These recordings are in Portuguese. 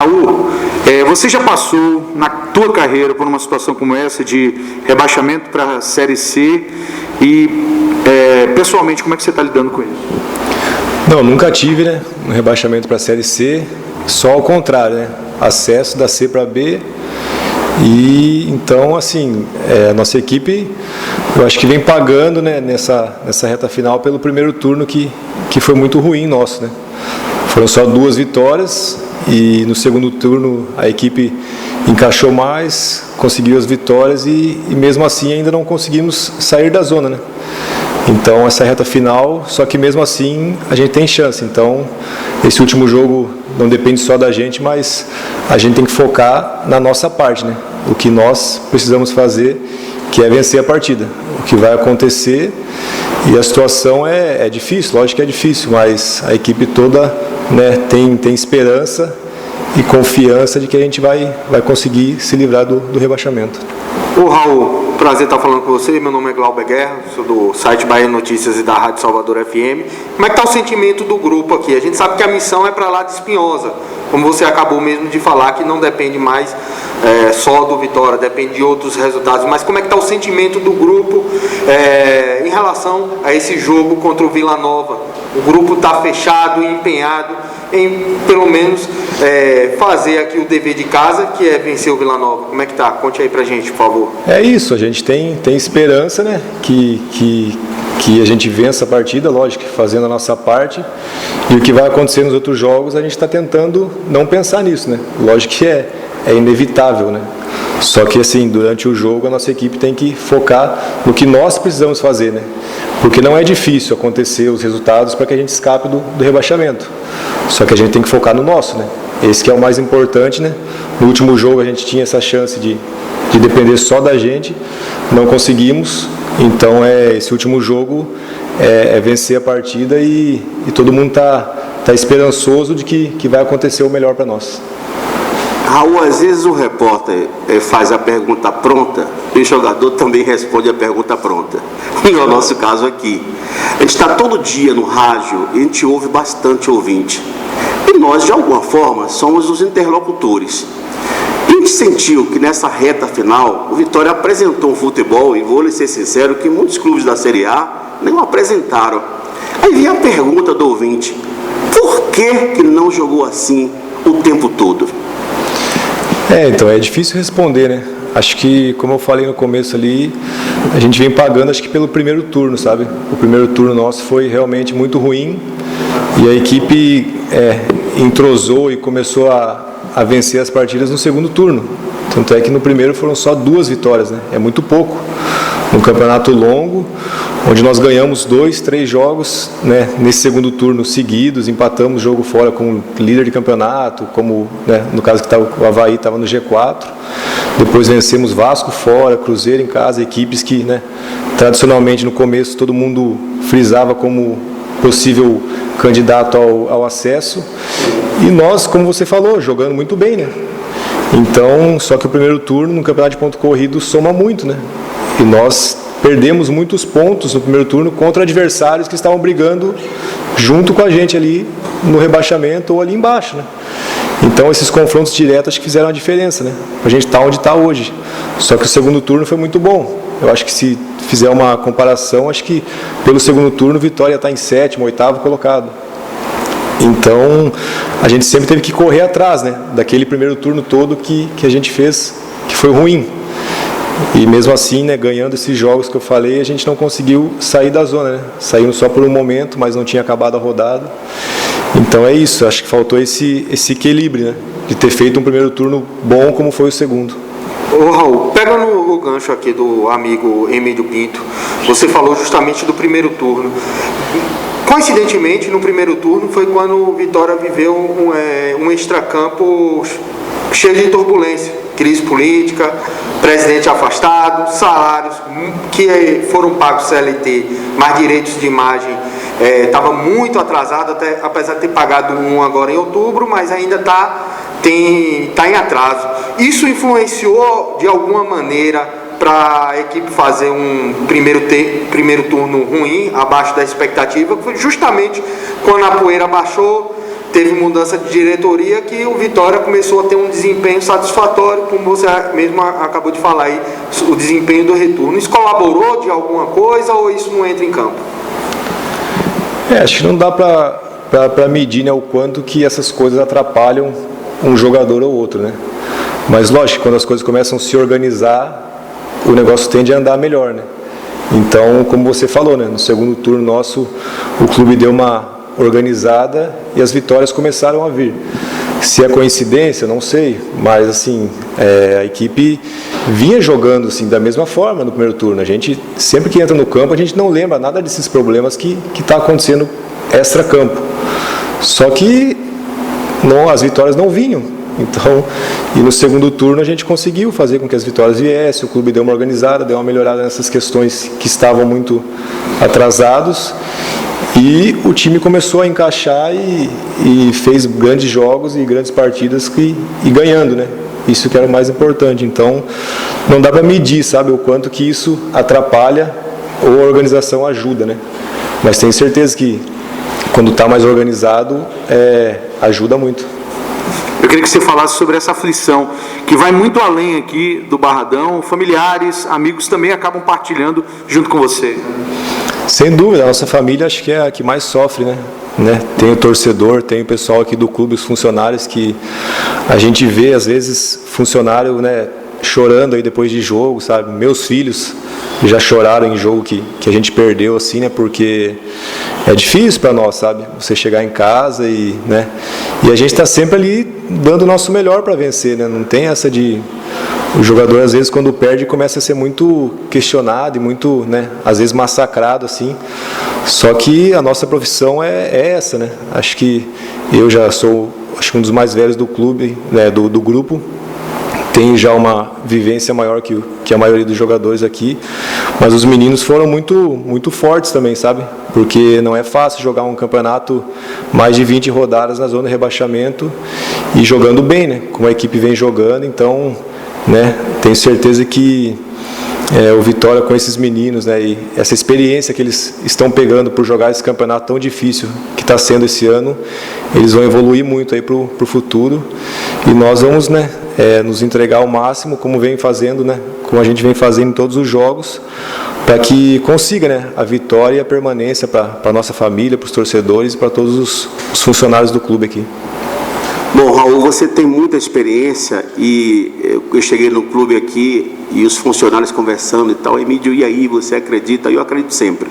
Raul, você já passou na tua carreira por uma situação como essa de rebaixamento para a Série C e pessoalmente como é que você está lidando com isso? Não, nunca tive, né, um rebaixamento para a Série C, só ao contrário, né, acesso da C para B. E então, assim, a nossa equipe, eu acho que vem pagando, né, nessa reta final pelo primeiro turno que foi muito ruim nosso, né. Foram só 2 vitórias e no segundo turno a equipe encaixou mais, conseguiu as vitórias e mesmo assim ainda não conseguimos sair da zona, né. Então essa reta final, só que mesmo assim a gente tem chance. Então esse último jogo não depende só da gente, mas a gente tem que focar na nossa parte, né? O que nós precisamos fazer, que é vencer a partida. O que vai acontecer, e a situação é difícil, lógico que é difícil, mas a equipe toda, né, tem esperança e confiança de que a gente vai conseguir se livrar do rebaixamento. Ô Raul, prazer estar falando com você, meu nome é Glauber Guerra, sou do site Bahia Notícias e da Rádio Salvador FM. Como é que está o sentimento do grupo aqui? A gente sabe que a missão é para lá de Espinhosa, como você acabou mesmo de falar, que não depende mais só do Vitória, depende de outros resultados, mas como é que está o sentimento do grupo em relação a esse jogo contra o Vila Nova? O grupo está fechado e empenhado em, pelo menos, fazer aqui o dever de casa, que é vencer o Vila Nova. Como é que tá? Conte aí pra gente, por favor. É isso, a gente tem esperança, né, que a gente vença a partida, lógico, fazendo a nossa parte, e o que vai acontecer nos outros jogos, a gente está tentando não pensar nisso, né, lógico que é inevitável, né, só que assim, durante o jogo a nossa equipe tem que focar no que nós precisamos fazer, né, porque não é difícil acontecer os resultados para que a gente escape do rebaixamento, só que a gente tem que focar no nosso, né, esse que é o mais importante, né. No último jogo a gente tinha essa chance de depender só da gente, não conseguimos, então esse último jogo é vencer a partida e todo mundo tá esperançoso de que vai acontecer o melhor para nós. Raul, às vezes o repórter faz a pergunta pronta e o jogador também responde a pergunta pronta. E é o nosso caso aqui. A gente está todo dia no rádio e a gente ouve bastante ouvinte. E nós, de alguma forma, somos os interlocutores. E a gente sentiu que nessa reta final, o Vitória apresentou um futebol, e vou lhe ser sincero, que muitos clubes da Série A não apresentaram. Aí vem a pergunta do ouvinte: por que não jogou assim o tempo todo? Então é difícil responder, né? Acho que, como eu falei no começo ali, a gente vem pagando, acho que pelo primeiro turno, sabe? O primeiro turno nosso foi realmente muito ruim e a equipe entrosou e começou a vencer as partidas no segundo turno. Tanto é que no primeiro foram só 2 vitórias, né? É muito pouco. Um campeonato longo, onde nós ganhamos 2, 3 jogos, né, nesse segundo turno seguidos, empatamos jogo fora com o líder de campeonato, como, né, no caso que o Avaí estava no G4, depois vencemos Vasco fora, Cruzeiro em casa, equipes que, né, tradicionalmente no começo todo mundo frisava como possível candidato ao acesso, e nós, como você falou, jogando muito bem, né? Então, só que o primeiro turno no campeonato de ponto corrido soma muito, né? E nós perdemos muitos pontos no primeiro turno contra adversários que estavam brigando junto com a gente ali no rebaixamento ou ali embaixo, né? Então esses confrontos diretos acho que fizeram a diferença, né? A gente está onde está hoje. Só que o segundo turno foi muito bom. Eu acho que se fizer uma comparação, acho que pelo segundo turno Vitória está em 7º, 8º colocado. Então a gente sempre teve que correr atrás, né, daquele primeiro turno todo que a gente fez, que foi ruim. E mesmo assim, né, ganhando esses jogos que eu falei, a gente não conseguiu sair da zona, né? Saímos só por um momento, mas não tinha acabado a rodada. Então é isso, acho que faltou esse equilíbrio, né, de ter feito um primeiro turno bom como foi o segundo. Ô Raul, pega no gancho aqui do amigo Emílio Pinto, você falou justamente do primeiro turno. Coincidentemente, no primeiro turno foi quando o Vitória viveu um extracampo cheio de turbulência, crise política, presidente afastado, salários que foram pagos CLT, mas direitos de imagem estava muito atrasado, até, apesar de ter pagado um agora em outubro, mas ainda está em atraso. Isso influenciou de alguma maneira para a equipe fazer um primeiro turno ruim, abaixo da expectativa, justamente quando a poeira baixou, teve mudança de diretoria que o Vitória começou a ter um desempenho satisfatório, como você mesmo acabou de falar aí, o desempenho do retorno. Isso colaborou de alguma coisa ou isso não entra em campo? Acho que não dá para medir, né, o quanto que essas coisas atrapalham um jogador ou outro, né? Mas lógico, quando as coisas começam a se organizar, o negócio tende a andar melhor, né? Então, como você falou, né, no segundo turno nosso, o clube deu uma organizada e as vitórias começaram a vir. Se é coincidência, não sei, mas assim, a equipe vinha jogando assim, da mesma forma no primeiro turno. A gente, sempre que entra no campo, a gente não lembra nada desses problemas que está acontecendo extra-campo. Só que as vitórias não vinham. Então, e no segundo turno a gente conseguiu fazer com que as vitórias viessem, o clube deu uma organizada, deu uma melhorada nessas questões que estavam muito atrasados. E o time começou a encaixar e fez grandes jogos e grandes partidas e ganhando, né? Isso que era o mais importante. Então, não dá para medir, sabe, o quanto que isso atrapalha ou a organização ajuda, né? Mas tenho certeza que quando está mais organizado, ajuda muito. Eu queria que você falasse sobre essa aflição, que vai muito além aqui do Barradão. Familiares, amigos também acabam partilhando junto com você. Sem dúvida, a nossa família acho que é a que mais sofre, né? Tem o torcedor, tem o pessoal aqui do clube, os funcionários, que a gente vê às vezes funcionário, né, chorando aí depois de jogo, sabe? Meus filhos já choraram em jogo que a gente perdeu, assim, né? Porque é difícil para nós, sabe? Você chegar em casa e a gente está sempre ali dando o nosso melhor para vencer, né? Não tem essa de... O jogador, às vezes, quando perde, começa a ser muito questionado e muito, né, às vezes massacrado, assim. Só que a nossa profissão é essa, né? Acho que eu já sou, um dos mais velhos do clube, né, do grupo. Tenho já uma vivência maior que a maioria dos jogadores aqui. Mas os meninos foram muito, muito fortes também, sabe? Porque não é fácil jogar um campeonato mais de 20 rodadas na zona de rebaixamento e jogando bem, né? Como a equipe vem jogando, então... tenho certeza que o Vitória com esses meninos, né, e essa experiência que eles estão pegando por jogar esse campeonato tão difícil que está sendo esse ano, eles vão evoluir muito aí pro futuro e nós vamos, nos entregar ao máximo como vem fazendo, como a gente vem fazendo em todos os jogos, para que consiga, a vitória e a permanência para a nossa família, para os torcedores e para todos os funcionários do clube aqui. Bom, Raul, você tem muita experiência e eu cheguei no clube aqui e os funcionários conversando e tal, Emílio, e aí, você acredita? Eu acredito sempre.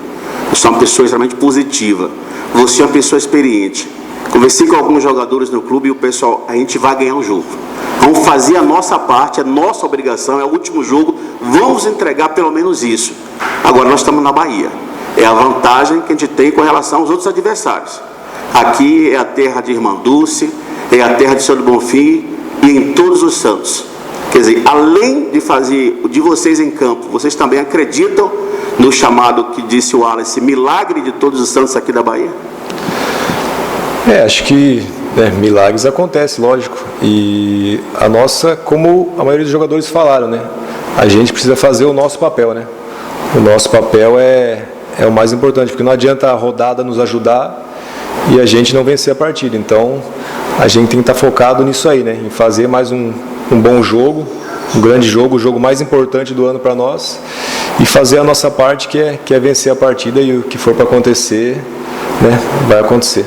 Eu sou uma pessoa extremamente positiva. Você é uma pessoa experiente. Conversei com alguns jogadores no clube e o pessoal, a gente vai ganhar um jogo. Vamos fazer a nossa parte, a nossa obrigação, é o último jogo, vamos entregar pelo menos isso. Agora nós estamos na Bahia. É a vantagem que a gente tem com relação aos outros adversários. Aqui é a terra de Irmã Dulce, é a terra de Senhor do Bonfim e em todos os santos. Quer dizer, além de fazer o de vocês em campo, vocês também acreditam no chamado que disse o Wallace, milagre de todos os santos aqui da Bahia? Acho que milagres acontecem, lógico. E a nossa, como a maioria dos jogadores falaram, a gente precisa fazer o nosso papel, O nosso papel é o mais importante, porque não adianta a rodada nos ajudar e a gente não vencer a partida. Então, a gente tem que estar focado nisso aí, em fazer mais um bom jogo, um grande jogo, o jogo mais importante do ano para nós, e fazer a nossa parte, que é vencer a partida, e o que for para acontecer, vai acontecer.